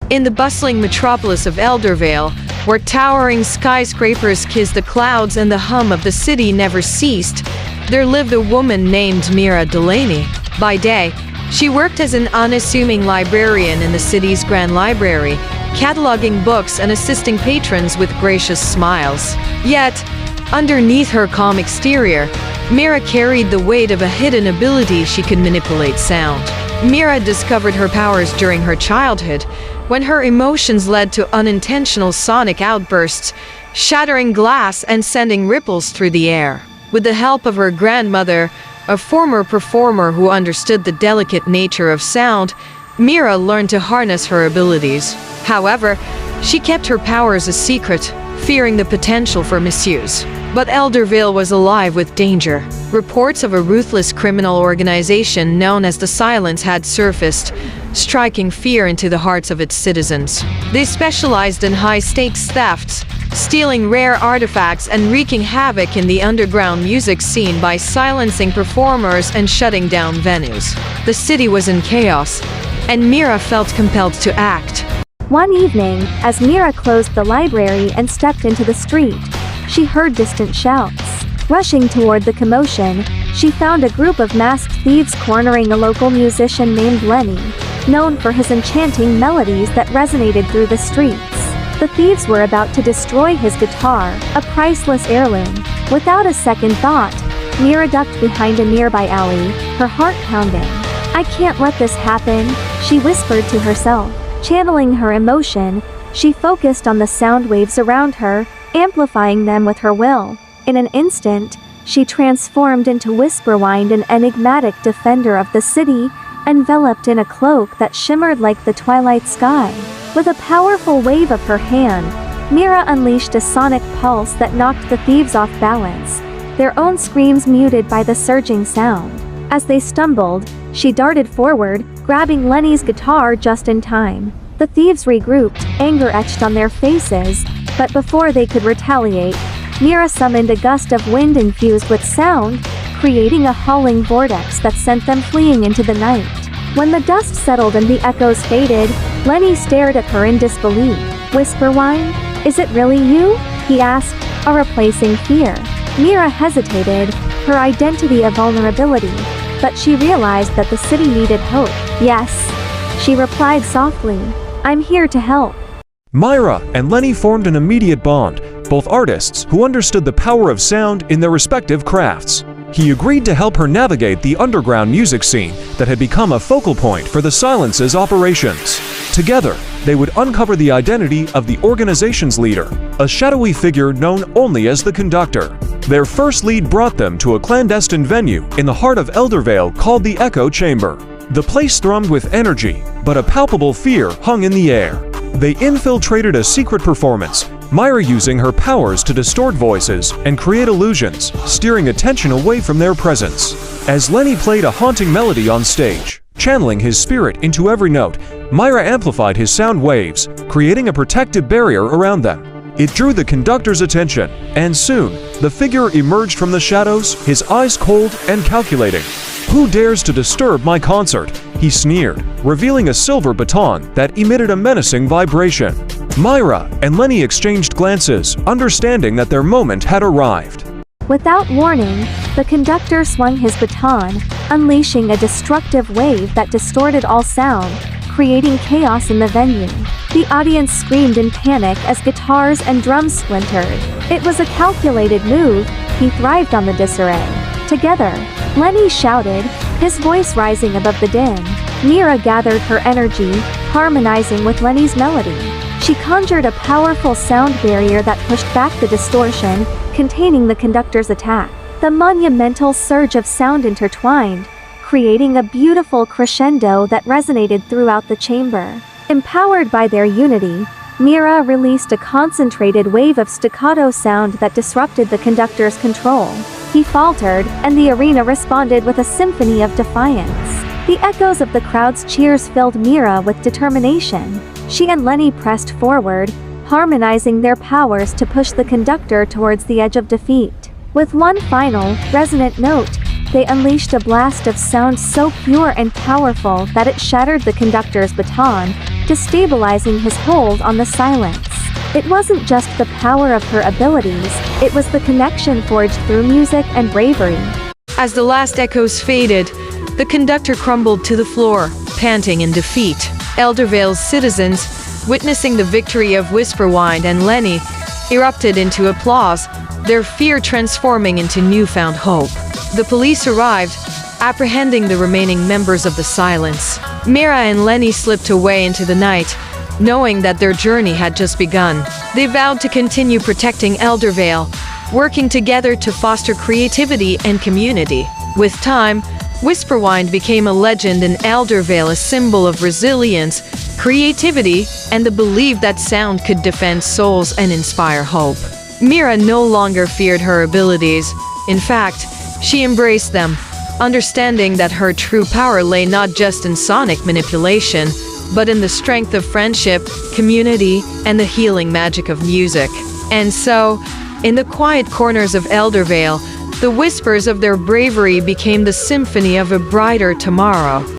In the bustling metropolis of Eldervale, where towering skyscrapers kissed the clouds and the hum of the city never ceased, there lived a woman named Mira Delaney. By day, she worked as an unassuming librarian in the city's grand library, cataloging books and assisting patrons with gracious smiles. Yet, underneath her calm exterior, Mira carried the weight of a hidden ability. She could manipulate sound. Mira discovered her powers during her childhood, when her emotions led to unintentional sonic outbursts, shattering glass and sending ripples through the air. With the help of her grandmother, a former performer who understood the delicate nature of sound, Mira learned to harness her abilities. However, she kept her powers a secret, fearing the potential for misuse. But Eldervale was alive with danger. Reports of a ruthless criminal organization known as the Silence had surfaced, striking fear into the hearts of its citizens. They specialized in high-stakes thefts, stealing rare artifacts and wreaking havoc in the underground music scene by silencing performers and shutting down venues. The city was in chaos, and Mira felt compelled to act. One evening, as Mira closed the library and stepped into the street, she heard distant shouts. Rushing toward the commotion, she found a group of masked thieves cornering a local musician named Lenny, known for his enchanting melodies that resonated through the streets. The thieves were about to destroy his guitar, a priceless heirloom. Without a second thought, Mira ducked behind a nearby alley, her heart pounding. "I can't let this happen," she whispered to herself. Channeling her emotion, she focused on the sound waves around her, amplifying them with her will. In an instant, she transformed into Whisperwind, an enigmatic defender of the city, enveloped in a cloak that shimmered like the twilight sky. With a powerful wave of her hand, Mira unleashed a sonic pulse that knocked the thieves off balance, their own screams muted by the surging sound. As they stumbled, she darted forward, grabbing Lenny's guitar just in time. The thieves regrouped, anger etched on their faces, but before they could retaliate, Mira summoned a gust of wind infused with sound, creating a howling vortex that sent them fleeing into the night. When the dust settled and the echoes faded, Lenny stared at her in disbelief. "Whisperwind? Is it really you?" he asked, a replacing fear. Mira hesitated, her identity a vulnerability, but she realized that the city needed hope. "Yes," she replied softly. "I'm here to help." Mira and Lenny formed an immediate bond, both artists who understood the power of sound in their respective crafts. He agreed to help her navigate the underground music scene that had become a focal point for the Silence's operations. Together, they would uncover the identity of the organization's leader, a shadowy figure known only as the Conductor. Their first lead brought them to a clandestine venue in the heart of Eldervale called the Echo Chamber. The place thrummed with energy, but a palpable fear hung in the air. They infiltrated a secret performance, Mira using her powers to distort voices and create illusions, steering attention away from their presence. As Lenny played a haunting melody on stage, channeling his spirit into every note, Mira amplified his sound waves, creating a protective barrier around them. It drew the Conductor's attention, and soon, the figure emerged from the shadows, his eyes cold and calculating. "Who dares to disturb my concert?" he sneered, revealing a silver baton that emitted a menacing vibration. Mira and Lenny exchanged glances, understanding that their moment had arrived. Without warning, the Conductor swung his baton, unleashing a destructive wave that distorted all sound, creating chaos in the venue. The audience screamed in panic as guitars and drums splintered. It was a calculated move, he thrived on the disarray. Together, Lenny shouted, his voice rising above the din. Mira gathered her energy, harmonizing with Lenny's melody. She conjured a powerful sound barrier that pushed back the distortion, containing the Conductor's attack. The monumental surge of sound intertwined, creating a beautiful crescendo that resonated throughout the chamber. Empowered by their unity, Mira released a concentrated wave of staccato sound that disrupted the Conductor's control. He faltered, and the arena responded with a symphony of defiance. The echoes of the crowd's cheers filled Mira with determination. She and Lenny pressed forward, harmonizing their powers to push the Conductor towards the edge of defeat. With one final, resonant note, They unleashed a blast of sound so pure and powerful that it shattered the conductor's baton, destabilizing his hold on the silence. It wasn't just the power of her abilities, it was the connection forged through music and bravery. As the last echoes faded, the conductor crumbled to the floor, panting in defeat. Eldervale's citizens, witnessing the victory of Whisperwind and Lenny, erupted into applause, their fear transforming into newfound hope. The police arrived, apprehending the remaining members of the Silence. Mira and Lenny slipped away into the night, knowing that their journey had just begun. They vowed to continue protecting Eldervale, working together to foster creativity and community. With time, Whisperwind became a legend in Eldervale, a symbol of resilience, creativity, and the belief that sound could defend souls and inspire hope. Mira no longer feared her abilities. In fact, she embraced them, understanding that her true power lay not just in sonic manipulation, but in the strength of friendship, community, and the healing magic of music. And so, in the quiet corners of Eldervale, the whispers of their bravery became the symphony of a brighter tomorrow.